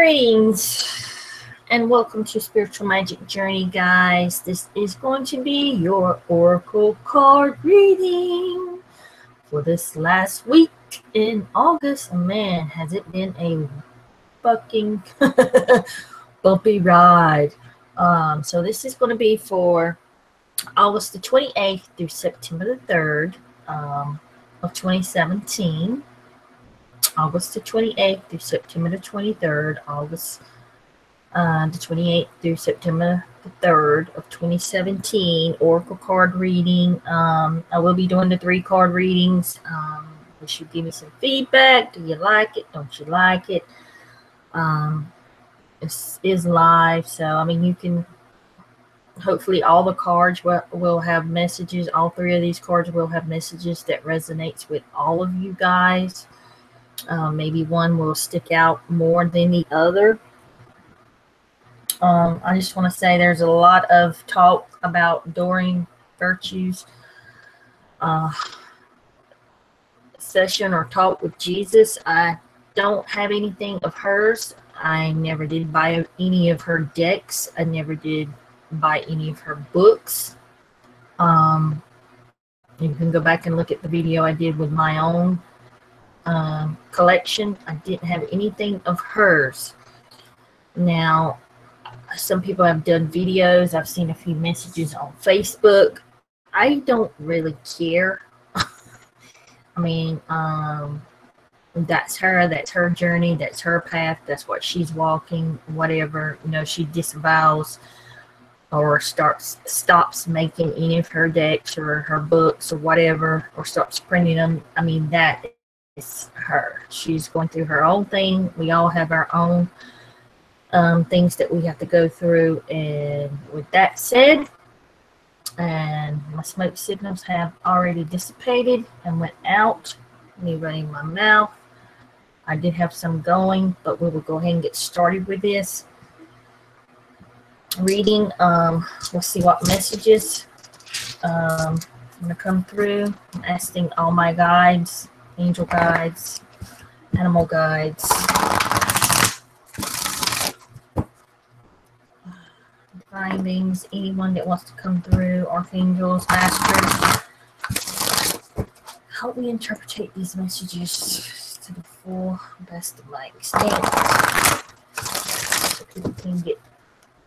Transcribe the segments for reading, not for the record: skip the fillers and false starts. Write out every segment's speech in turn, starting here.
Greetings and welcome to Spiritual Magic Journey, guys. This is going to be your Oracle card reading for this last week in August. And man, has it been a fucking bumpy ride. So this is going to be for August the 28th through September the 3rd of 2017. August the 28th through September the 23rd, August the 28th through September the 3rd of 2017, Oracle card reading. I will be doing the 3 card readings. You should give me some feedback. Do you like it? Don't you like it? This is live, so I mean, you can, hopefully all the cards will have messages. All 3 of these cards will have messages that resonates with all of you guys. Maybe one will stick out more than the other. I just want to say there's a lot of talk about Doreen Virtue's session or talk with Jesus. I don't have anything of hers. I never did buy any of her decks. I never did buy any of her books. You can go back and look at the video I did with my own collection. I didn't have anything of hers. Now, some people have done videos. I've seen a few messages on Facebook. I don't really care. I mean, that's her. That's her journey. That's her path. That's what she's walking. Whatever, you know, she disavows or stops making any of her decks or her books or whatever, or stops printing them. I mean, that is her. She's going through her own thing. We all have our own things that we have to go through. And with that said, and my smoke signals have already dissipated and went out. Me running my mouth. I did have some going, but we will go ahead and get started with this reading. We'll see what messages going to come through. I'm asking all my guides, angel guides, animal guides, divine beings, anyone that wants to come through, archangels, masters, help me interpret these messages to the full best of my extent so people can get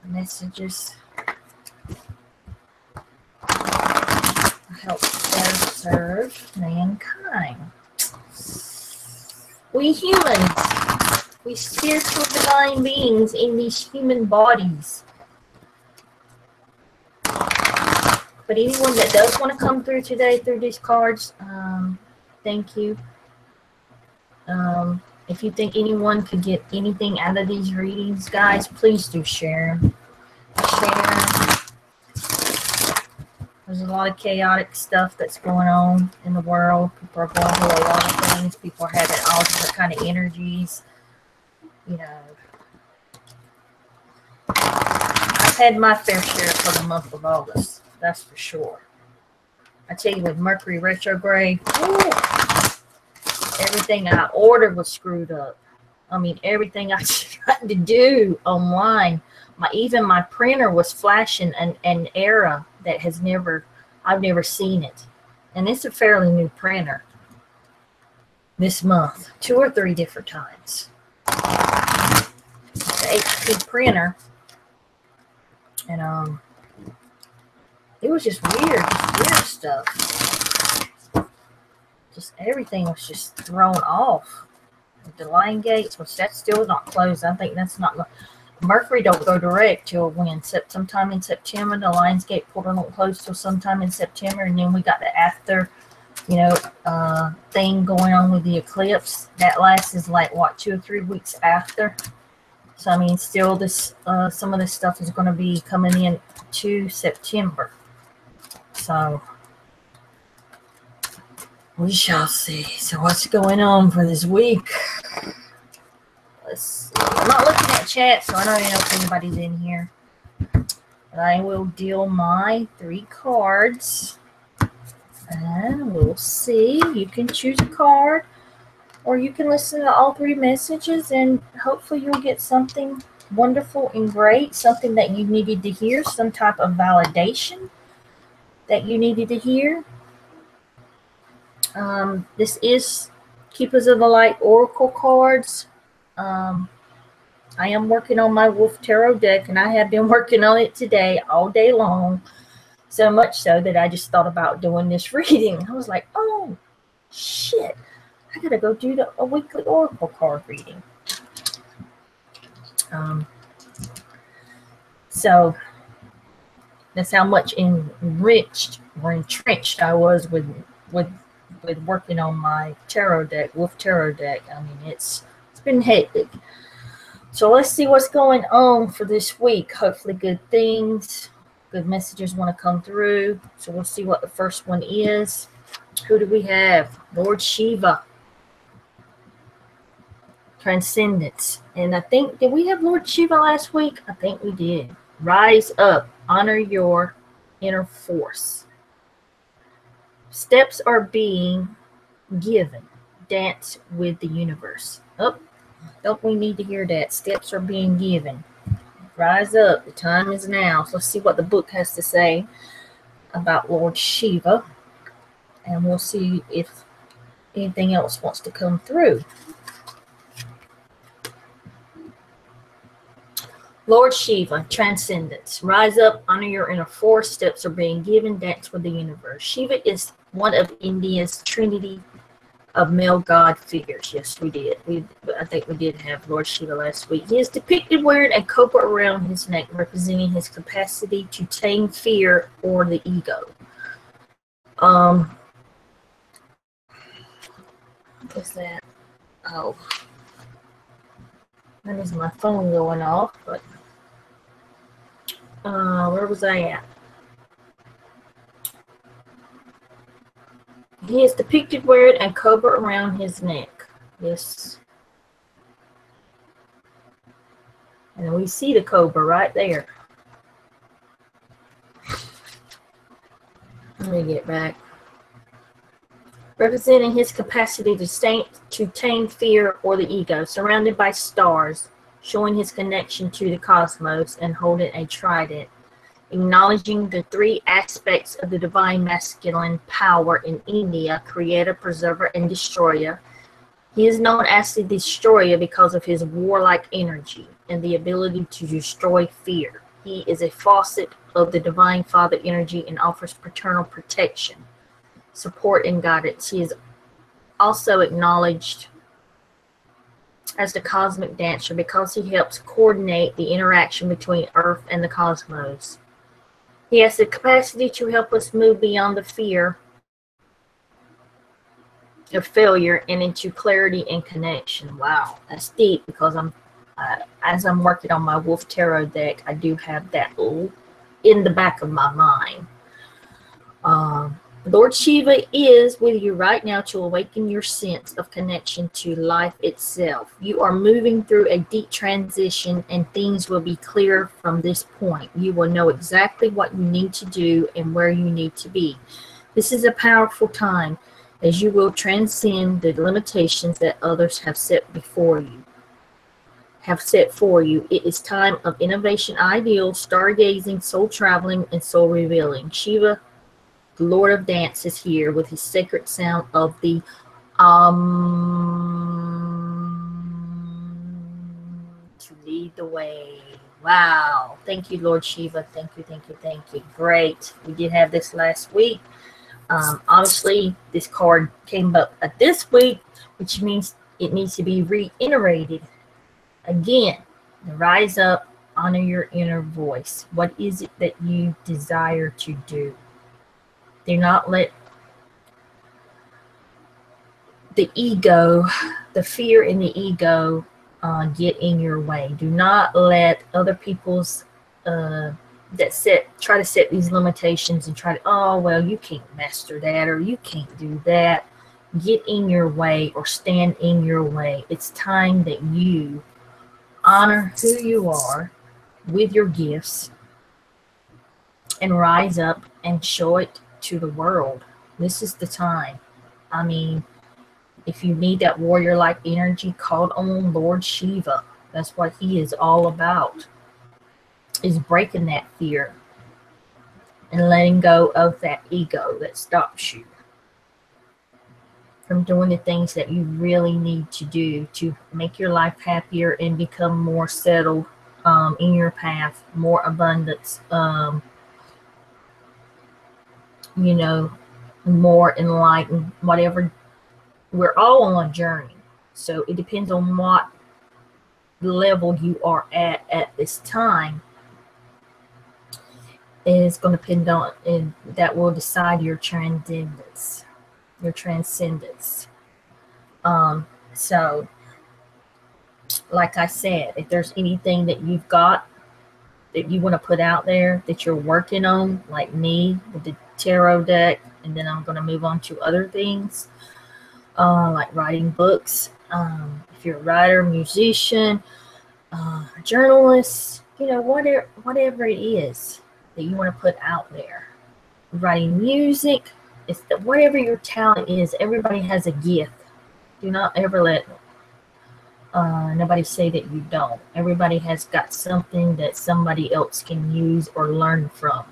messages. Help better serve mankind. We humans, we spiritual divine beings in these human bodies. But anyone that does want to come through today through these cards, thank you. If you think anyone could get anything out of these readings, guys, please do share them. Share. There's a lot of chaotic stuff that's going on in the world. People are going through a lot of things. People are having all different kind of energies. You know, I've had my fair share for the month of August. That's for sure. I tell you, with Mercury retrograde, ooh, everything I ordered was screwed up. I mean, everything I tried to do online, even my printer was flashing an error that I've never seen it. And it's a fairly new printer. This month, 2 or 3 different times. It's an HP printer, and it was just weird stuff. Just everything was just thrown off. The line gates, which that's still not closed. I think that's not. Mercury don't go direct till when? Sometime in September. The Lionsgate portal don't close till sometime in September, and then we got the after, you know, thing going on with the eclipse. That lasts is like what, 2 or 3 weeks after. So I mean, still this some of this stuff is going to be coming in to September. So we shall see. So what's going on for this week? Let's see. I'm not looking at chat, so I don't even know if anybody's in here. But I will deal my 3 cards. And we'll see. You can choose a card. or you can listen to all 3 messages and hopefully you'll get something wonderful and great, something that you needed to hear, some type of validation that you needed to hear. This is Keepers of the Light Oracle cards. I am working on my Wolf Tarot deck, and I have been working on it today all day long. So much so that I just thought about doing this reading. I was like, oh, shit. I got to go do a weekly Oracle card reading. So that's how much enriched or entrenched I was with working on my tarot deck, Wolf Tarot deck. I mean, it's been hectic. So let's see what's going on for this week. Hopefully good things, good messages want to come through. So we'll see what the first one is. Who do we have? Lord Shiva. Transcendence. And I think, did we have Lord Shiva last week? I think we did. Rise up. Honor your inner force. Steps are being given. Dance with the universe. Oh, don't we need to hear that? Steps are being given. Rise up. The time is now. So let's see what the book has to say about Lord Shiva. And we'll see if anything else wants to come through. Lord Shiva, transcendence. Rise up, honor your inner force. Steps are being given. Dance with the universe. Shiva is one of India's trinity of male god figures. Yes, we did. I think we did have Lord Shiva last week. He is depicted wearing a cobra around his neck, representing his capacity to tame fear or the ego. What's that? Oh, that is my phone going off. But where was I at? He is depicted wearing a cobra around his neck. Yes. And we see the cobra right there. Let me get back. Representing his capacity to tame fear or the ego, surrounded by stars, showing his connection to the cosmos, and holding a trident, acknowledging the 3 aspects of the divine masculine power in India: creator, preserver, and destroyer. He is known as the destroyer because of his warlike energy and the ability to destroy fear. He is a faucet of the divine father energy and offers paternal protection, support, and guidance. He is also acknowledged as the cosmic dancer because he helps coordinate the interaction between Earth and the cosmos. He has the capacity to help us move beyond the fear of failure and into clarity and connection. Wow, that's deep, because as I'm working on my Wolf Tarot deck, I do have that in the back of my mind. Lord Shiva is with you right now to awaken your sense of connection to life itself. You are moving through a deep transition, and things will be clear from this point. You will know exactly what you need to do and where you need to be. This is a powerful time, as you will transcend the limitations that others have set for you. It is time of innovation, ideals, stargazing, soul traveling, and soul revealing. Shiva, the Lord of Dance, is here with his sacred sound of the to lead the way. Wow. Thank you, Lord Shiva. Thank you, thank you, thank you. Great. We did have this last week. Obviously, this card came up this week, which means it needs to be reiterated again. Rise up, honor your inner voice. What is it that you desire to do? Do not let the ego, the fear in the ego, get in your way. Do not let other people's try to set these limitations and try to, oh, well, you can't master that, or you can't do that. Get in your way or stand in your way. It's time that you honor who you are with your gifts and rise up and show it to the world. This is the time. I mean, If you need that warrior-like energy, call on Lord Shiva. That's what he is all about, is breaking that fear and letting go of that ego that stops you from doing the things that you really need to do to make your life happier and become more settled in your path, more abundance, you know, more enlightened, whatever. We're all on a journey. So it depends on what level you are at this time. Is going to depend on, and that will decide your transcendence. Your transcendence. So, like I said, if there's anything that you've got that you want to put out there that you're working on, like me with the tarot deck, and then I'm going to move on to other things, like writing books. If you're a writer, musician, journalist, you know, whatever it is that you want to put out there, writing music, it's whatever your talent is. Everybody has a gift. Do not ever let nobody say that you don't. Everybody has got something that somebody else can use or learn from.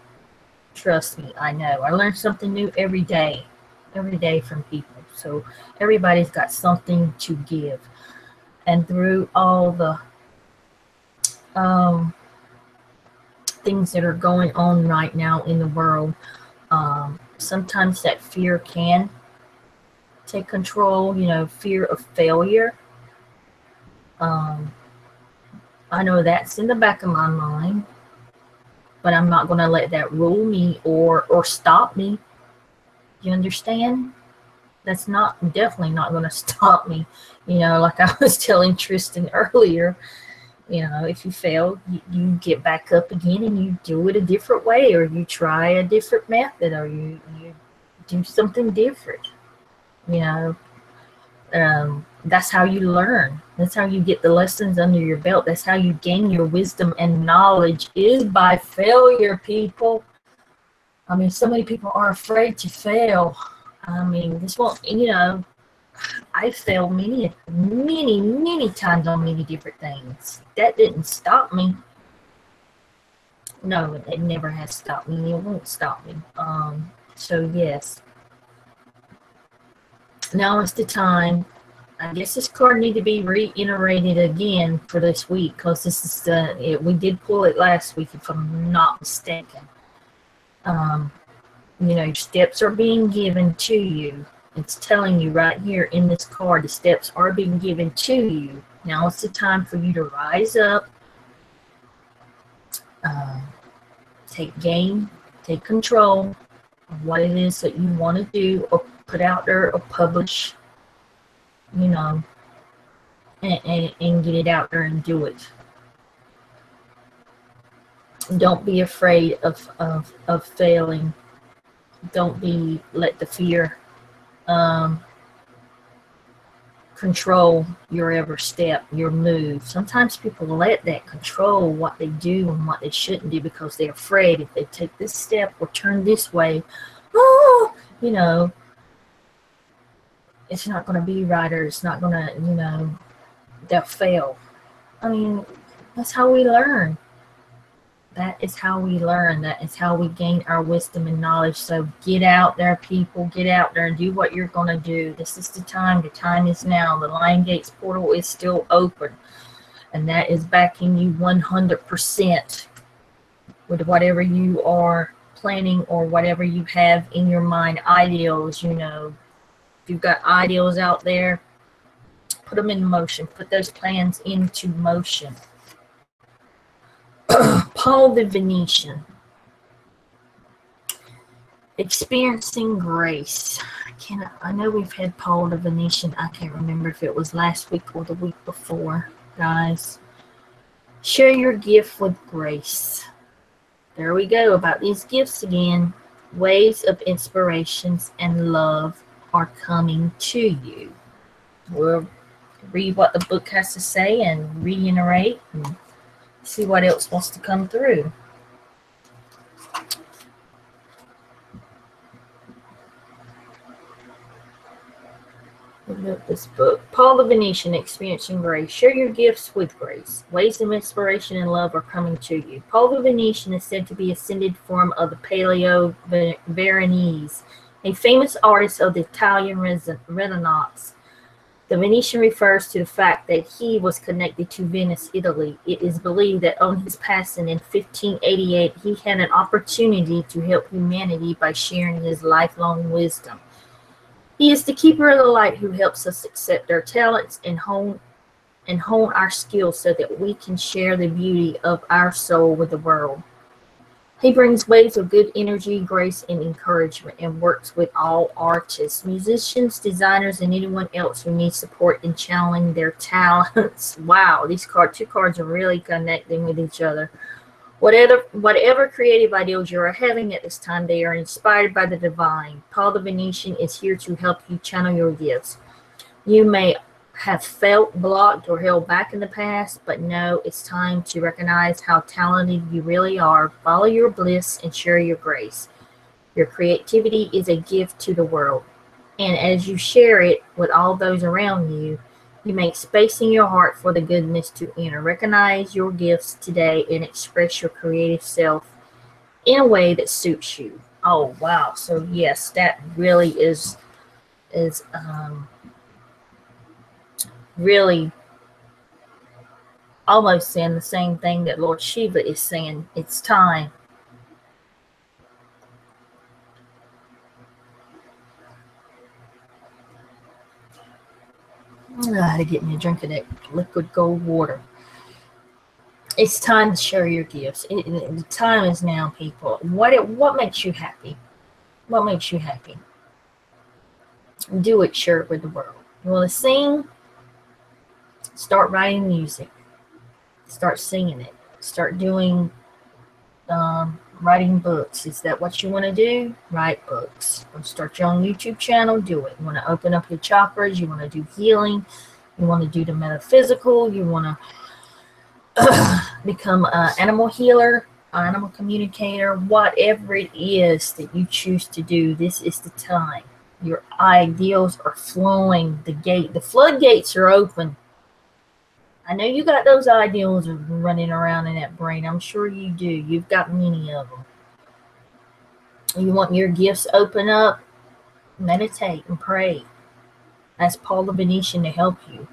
Trust me, I know. I learn something new every day from people. So everybody's got something to give. And through all the things that are going on right now in the world, sometimes that fear can take control, you know, fear of failure. I know that's in the back of my mind, but I'm not going to let that rule me or stop me. You understand? That's definitely not going to stop me. You know, like I was telling Tristan earlier, you know, if you fail, you get back up again and you do it a different way, or you try a different method, or you do something different. You know, that's how you learn. That's how you get the lessons under your belt. That's how you gain your wisdom and knowledge, is by failure, people. I mean, so many people are afraid to fail. I mean, this won't, you know, I failed many times on many different things. That didn't stop me. No, it never has stopped me. It won't stop me. So yes. Now is the time. I guess this card need to be reiterated again for this week, because this is we did pull it last week, if I'm not mistaken. You know, steps are being given to you. It's telling you right here in this card, the steps are being given to you. Now it's the time for you to rise up, take control of what it is that you want to do, or put out there, or publish, you know, and get it out there and do it. Don't be afraid of failing. Don't let the fear control your every step, your move. Sometimes people let that control what they do and what they shouldn't do, because they're afraid if they take this step or turn this way, you know, it's not going to be right, or it's not going to, you know, they'll fail. I mean, that's how we learn. That is how we learn. That is how we gain our wisdom and knowledge. So get out there, people. Get out there and do what you're going to do. This is the time. The time is now. The Lion Gates portal is still open. And that is backing you 100% with whatever you are planning, or whatever you have in your mind. Ideals, you know. If you've got ideals out there, put them in motion. Put those plans into motion. Paul the Venetian. Experiencing grace. I know we've had Paul the Venetian. I can't remember if it was last week or the week before, guys. Share your gift with grace. There we go, about these gifts again. Waves of inspirations and love are coming to you. We'll read what the book has to say and reiterate and see what else wants to come through. This book, Paul the Venetian, Experiencing Grace. Share your gifts with grace. Ways of inspiration and love are coming to you. Paul the Venetian is said to be ascended form of the Paleo Veronese, a famous artist of the Italian Renaissance. The Venetian refers to the fact that he was connected to Venice, Italy. It is believed that on his passing in 1588, he had an opportunity to help humanity by sharing his lifelong wisdom. He is the keeper of the light who helps us accept our talents and hone our skills so that we can share the beauty of our soul with the world. He brings waves of good energy, grace, and encouragement and works with all artists, musicians, designers, and anyone else who needs support in channeling their talents. Wow, these two cards are really connecting with each other. Whatever creative ideals you are having at this time, they are inspired by the divine. Paul the Venetian is here to help you channel your gifts. You may have felt blocked or held back in the past, but no, it's time to recognize how talented you really are. Follow your bliss and share your grace. Your creativity is a gift to the world, and as you share it with all those around you, you make space in your heart for the goodness to enter. Recognize your gifts today and express your creative self in a way that suits you. Oh wow! So yes, that really is really almost saying the same thing that Lord Shiva is saying. It's time. I had to get me a drink of that liquid gold water. It's time to share your gifts. The time is now, people. What makes you happy? What makes you happy? Do it. Share it with the world. You want to sing? Start writing music. Start singing it. Start doing writing books. Is that what you want to do? Write books. You want to start your own YouTube channel? Do it. You want to open up your chakras? You want to do healing? You want to do the metaphysical? You want to become an animal healer, an animal communicator? Whatever it is that you choose to do, this is the time. Your ideals are flowing. The floodgates are open. I know you got those ideals running around in that brain. I'm sure you do. You've got many of them. You want your gifts open up? Meditate and pray. Ask Paul the Venetian to help you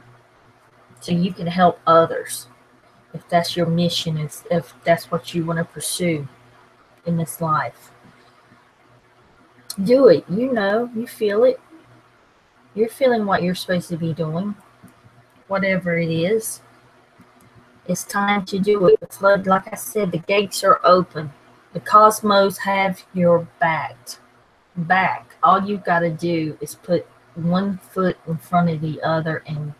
so you can help others. If that's your mission, if that's what you want to pursue in this life. Do it. You know, you feel it. You're feeling what you're supposed to be doing. Whatever it is, it's time to do it. The flood, like I said, the gates are open. The cosmos have your back. All you've got to do is put one foot in front of the other and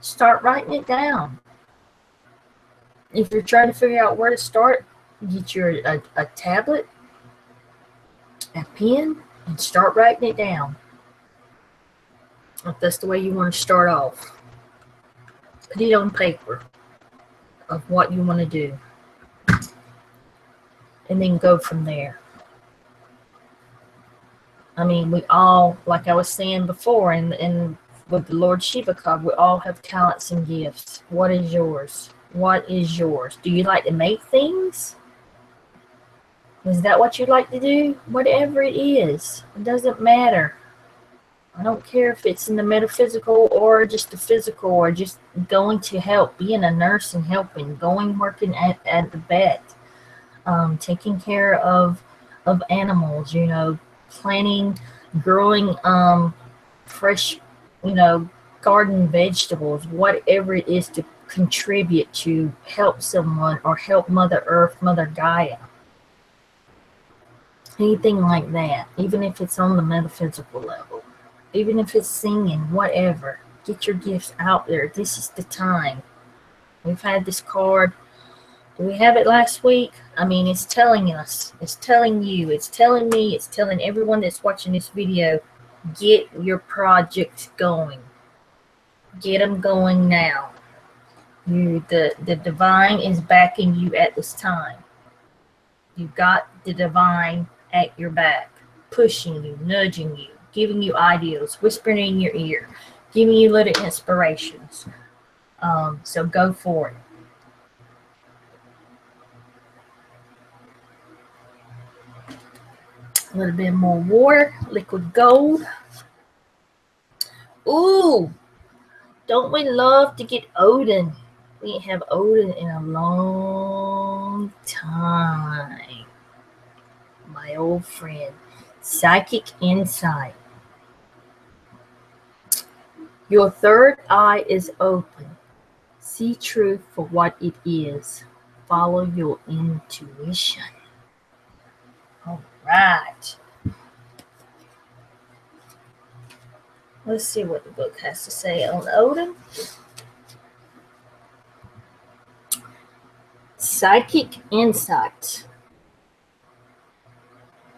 start writing it down. If you're trying to figure out where to start, get a tablet, a pen, and start writing it down. If that's the way you want to start off. Put it on paper of what you want to do. And then go from there. I mean, we all, like I was saying before, and with the Lord Shiva card, we all have talents and gifts. What is yours? What is yours? Do you like to make things? Is that what you like to do? Whatever it is, it doesn't matter. I don't care if it's in the metaphysical or just the physical or just going to help, being a nurse and helping, working at the vet, taking care of animals, you know, planting, growing fresh, you know, garden vegetables, whatever it is to contribute to help someone or help Mother Earth, Mother Gaia. Anything like that, even if it's on the metaphysical level, even if it's singing, whatever, get your gifts out there. This is the time. We've had this card. Did we have it last week? I mean, it's telling us, it's telling you, it's telling me, it's telling everyone that's watching this video, get your projects going. Get them going now. The divine is backing you at this time. You got the divine at your back, pushing you, nudging you. giving you ideas, whispering in your ear, giving you little inspirations. So go for it. A little bit more water, liquid gold. Ooh, don't we love to get Odin? We ain't have Odin in a long time. My old friend, psychic insight. Your third eye is open. See truth for what it is. Follow your intuition. All right. Let's see what the book has to say on Odin. Psychic insight.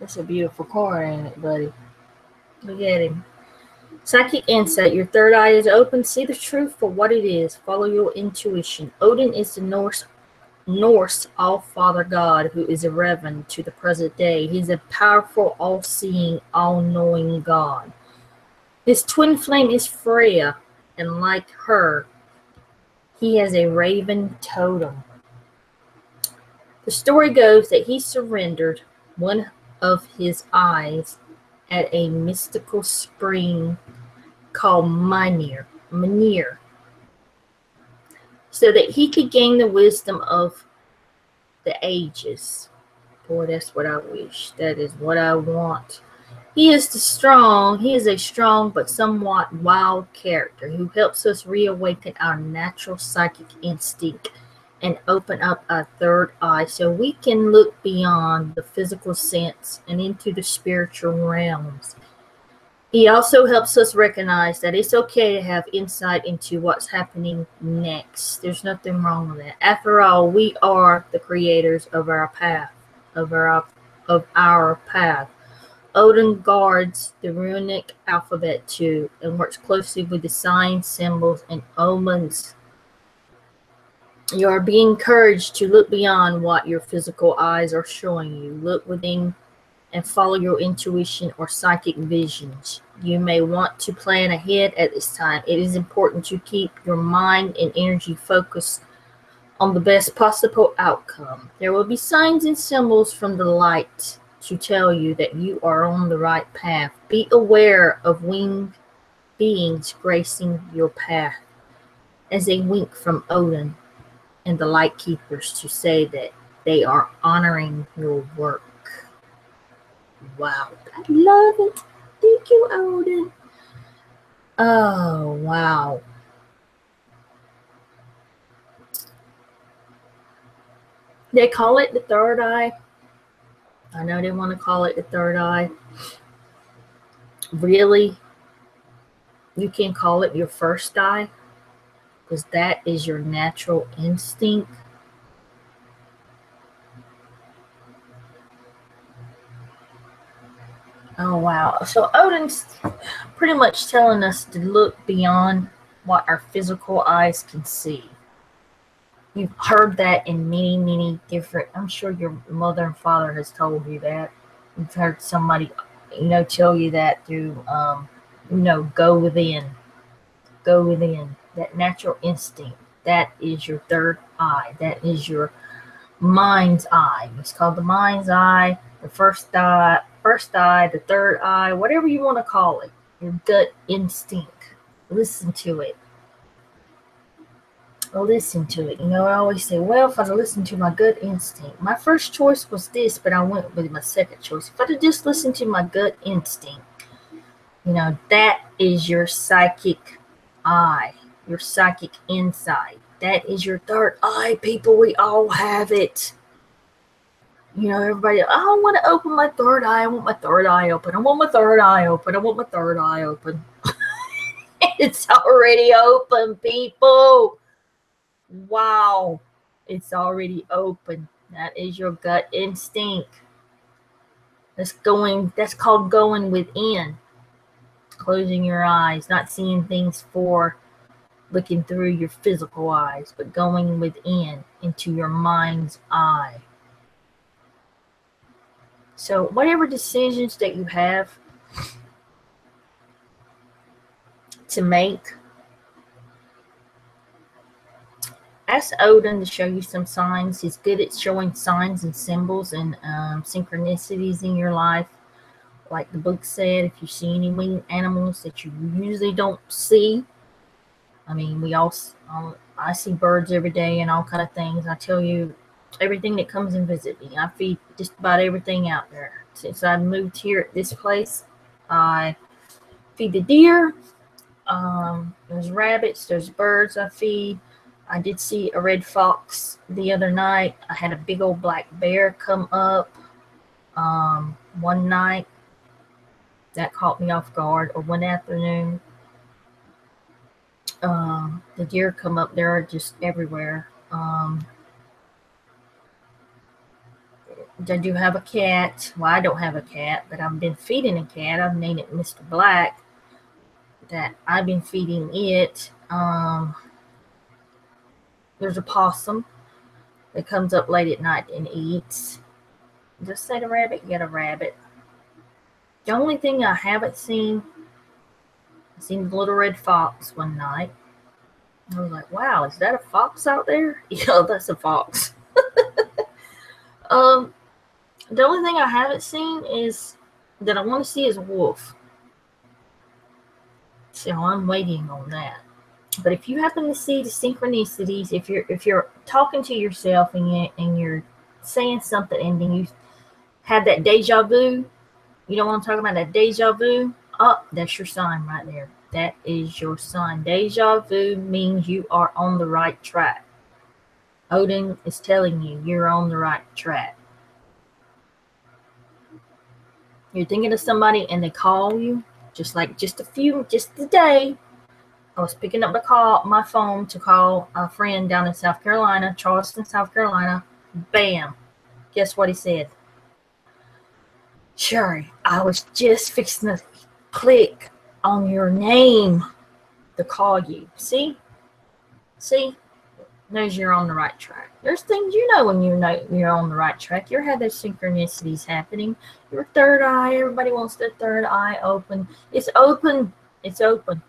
That's a beautiful card, ain't it, buddy? Look at him. Psychic insight. Your third eye is open. See the truth for what it is. Follow your intuition. Odin is the Norse all-father god who is irrelevant to the present day. He is a powerful, all-seeing, all-knowing god. His twin flame is Freya, and like her, he has a raven totem. The story goes that he surrendered one of his eyes at a mystical spring called Mynir, so that he could gain the wisdom of the ages. Boy, that's what I wish. That is what I want. He is a strong but somewhat wild character who helps us reawaken our natural psychic instinct and open up our third eye so we can look beyond the physical sense and into the spiritual realms. He also helps us recognize that it's okay to have insight into what's happening next. There's nothing wrong with that. After all, we are the creators of our path, of our path. Odin guards the runic alphabet too and works closely with the signs, symbols, and omens. You are being encouraged to look beyond what your physical eyes are showing you. Look within and follow your intuition or psychic visions. You may want to plan ahead at this time. It is important to keep your mind and energy focused on the best possible outcome. There will be signs and symbols from the light to tell you that you are on the right path. Be aware of winged beings gracing your path as a wink from Odin and the light keepers to say that they are honoring your work. Wow, I love it. Thank you, Odin. Oh, wow. They call it the third eye. I know they want to call it the third eye. Really, you can call it your first eye because that is your natural instinct. Oh, wow. So Odin's pretty much telling us to look beyond what our physical eyes can see. You've heard that in many, many different, I'm sure your mother and father has told you that. You've heard somebody, tell you that through, go within. Go within. That natural instinct. That is your third eye. That is your mind's eye. It's called the mind's eye, the first eye, the third eye, whatever you want to call it. Your gut instinct. Listen to it. Listen to it. I always say, well, if I listen to my gut instinct, my first choice was this, but I went with my second choice. If I just listen to my gut instinct, that is your psychic eye, your psychic insight. That is your third eye, people. We all have it. Everybody, I want to open my third eye. I want my third eye open. I want my third eye open. I want my third eye open. It's already open, people. Wow. It's already open. That is your gut instinct. That's called going within. Closing your eyes, not seeing things for looking through your physical eyes, but going within into your mind's eye. So whatever decisions that you have, to make. Ask Odin to show you some signs. He's good at showing signs and symbols and synchronicities in your life. Like the book said, if you see any winged animals that you usually don't see, I mean, I see birds every day and all kind of things. I tell you, everything that comes and visit me, I feed just about everything out there. Since I moved here at this place, I feed the deer. There's rabbits, there's birds I feed. I did see a red fox the other night. I had a big old black bear come up one night. That caught me off guard. Or one afternoon, the deer come up. They're just everywhere. I do have a cat. Well, I don't have a cat, but I've been feeding a cat. I've named it Mr. Black. That I've been feeding it. There's a possum that comes up late at night and eats. Just say the rabbit, get a rabbit. The only thing I haven't seen, I seen the little red fox one night. I was like, wow, is that a fox out there? Yeah, that's a fox. The only thing I haven't seen is that I want to see is a wolf. So I'm waiting on that. But if you happen to see the synchronicities, if you're talking to yourself and you're saying something and then you have that deja vu, you know what I'm talking about, that deja vu? Oh, that's your sign right there. That is your sign. Deja vu means you are on the right track. Odin is telling you you're on the right track. You're thinking of somebody and they call you, just today, I was picking up my phone to call a friend down in South Carolina, Charleston, South Carolina. Bam. Guess what he said? Sherry, I was just fixing to click on your name to call you. See? Knows you're on the right track. There's things you know when you know you're on the right track. You have those synchronicities happening. Your third eye, everybody wants their third eye open. It's open. It's open.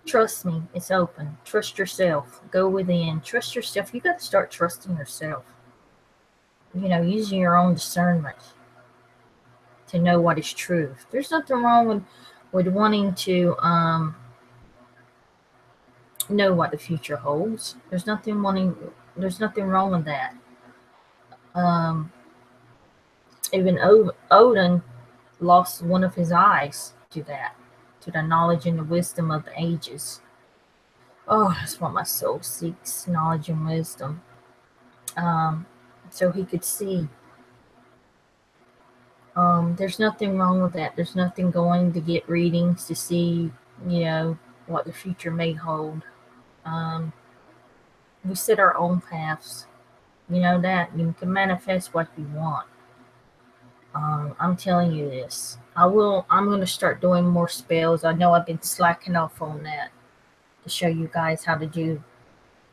Trust me, it's open. Trust yourself. Go within. Trust yourself. You got to start trusting yourself. Using your own discernment to know what is truth. There's nothing wrong with wanting to know what the future holds. There's nothing wrong with that. Even Odin lost one of his eyes to that, to the knowledge and the wisdom of the ages. Oh, that's what my soul seeks, knowledge and wisdom. So he could see. There's nothing wrong with that. There's nothing going to get readings to see, what the future may hold. We set our own paths. You know that. You can manifest what you want. I'm telling you this. I'm going to start doing more spells. I know I've been slacking off on that to show you guys how to do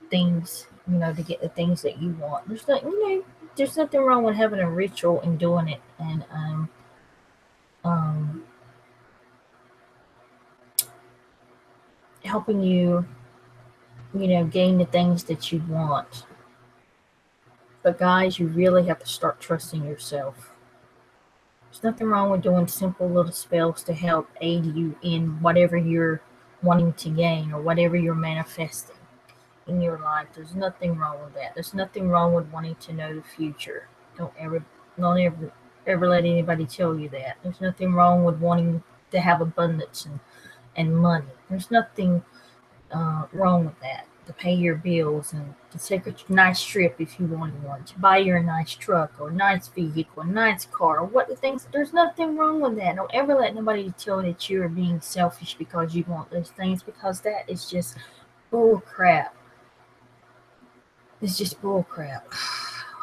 things, to get the things that you want. There's nothing wrong with having a ritual and doing it and helping you, gain the things that you want. But guys, you really have to start trusting yourself. There's nothing wrong with doing simple little spells to help aid you in whatever you're wanting to gain or whatever you're manifesting in your life. There's nothing wrong with that. There's nothing wrong with wanting to know the future. Don't ever let anybody tell you that. There's nothing wrong with wanting to have abundance and money. There's nothing wrong with that. To pay your bills and to take a nice trip if you want one, to buy your nice truck or a nice vehicle, a nice car, or what the things. There's nothing wrong with that. Don't ever let nobody tell you that you're being selfish because you want those things, because that is just bull crap. It's just bull crap.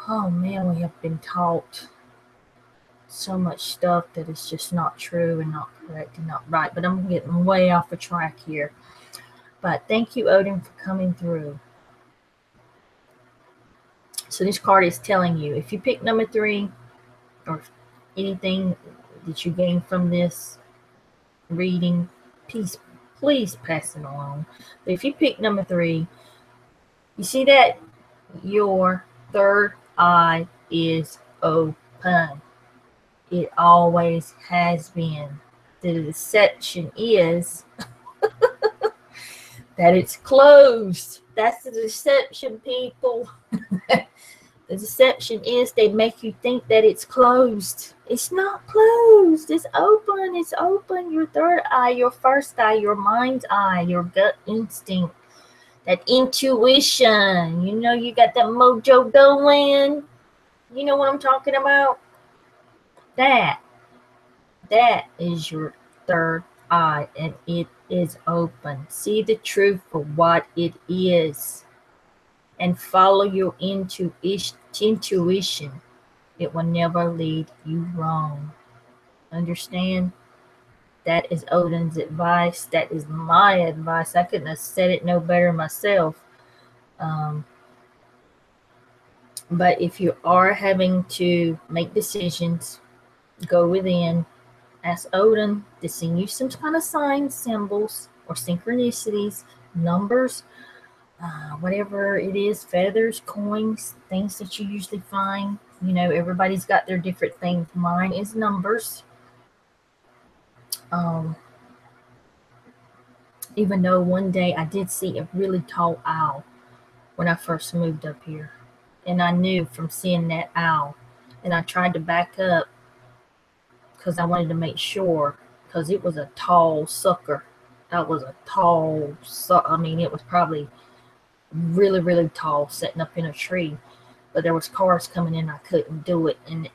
Oh man, we have been taught so much stuff that is just not true and not correct and not right. But I'm getting way off the track here. But thank you, Odin, for coming through. So this card is telling you, if you pick number 3 or anything that you gain from this reading, peace please pass it along. But if you pick number 3, you see that your third eye is open. It always has been. The deception is that it's closed. That's the deception, people. The deception is they make you think that it's closed. It's not closed. It's open. It's open. Your third eye, your first eye, your mind's eye, your gut instinct, that intuition. You know, you got that mojo going. You know what I'm talking about? That is your third eye, and it is open. See the truth for what it is and follow your intuition. It will never lead you wrong. Understand? That is Odin's advice. That is my advice. I couldn't have said it no better myself. But if you are having to make decisions, go within. Ask Odin to send you some kind of signs, symbols, or synchronicities, numbers, whatever it is, feathers, coins, things that you usually find. You know, everybody's got their different things. Mine is numbers. Even though one day I did see a really tall owl when I first moved up here. And I knew from seeing that owl. And I tried to back up because I wanted to make sure, because it was a tall sucker. That was a tall, I mean, it was probably really, really tall, sitting up in a tree. But there was cars coming in, I couldn't do it. And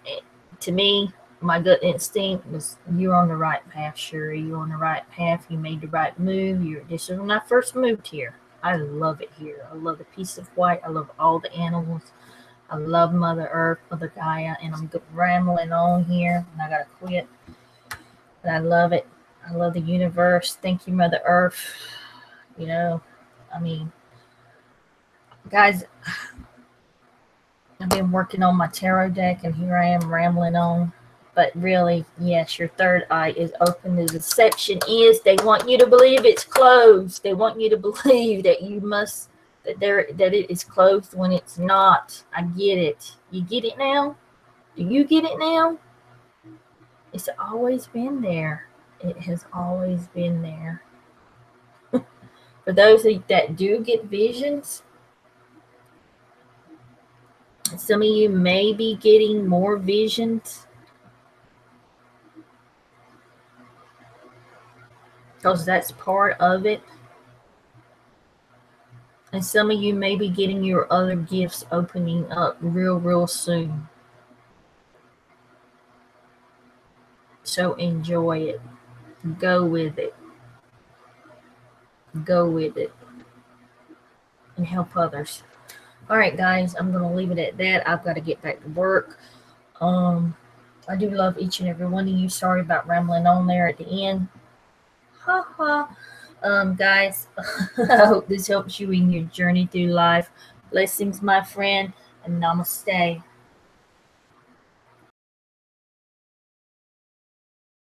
to me, my gut instinct was, you're on the right path, Shuri. You're on the right path. You made the right move. This is when I first moved here. I love it here. I love the peace of white. I love all the animals. I love Mother Earth, Mother Gaia, and I'm rambling on here, and I gotta quit. But I love it. I love the universe. Thank you, Mother Earth. You know, I mean, guys, I've been working on my tarot deck, and here I am rambling on. But really, yes, your third eye is open. The deception is they want you to believe it's closed. They want you to believe that you must, that it is closed when it's not. I get it. You get it now? Do you get it now? It's always been there. It has always been there. For those that do get visions, some of you may be getting more visions, because that's part of it. And some of you may be getting your other gifts opening up real soon. So enjoy it. Go with it. Go with it. And help others. All right, guys, I'm going to leave it at that. I've got to get back to work. I do love each and every one of you. Sorry about rambling on there at the end. Ha ha. Guys, I hope this helps you in your journey through life. Blessings, my friend, and namaste.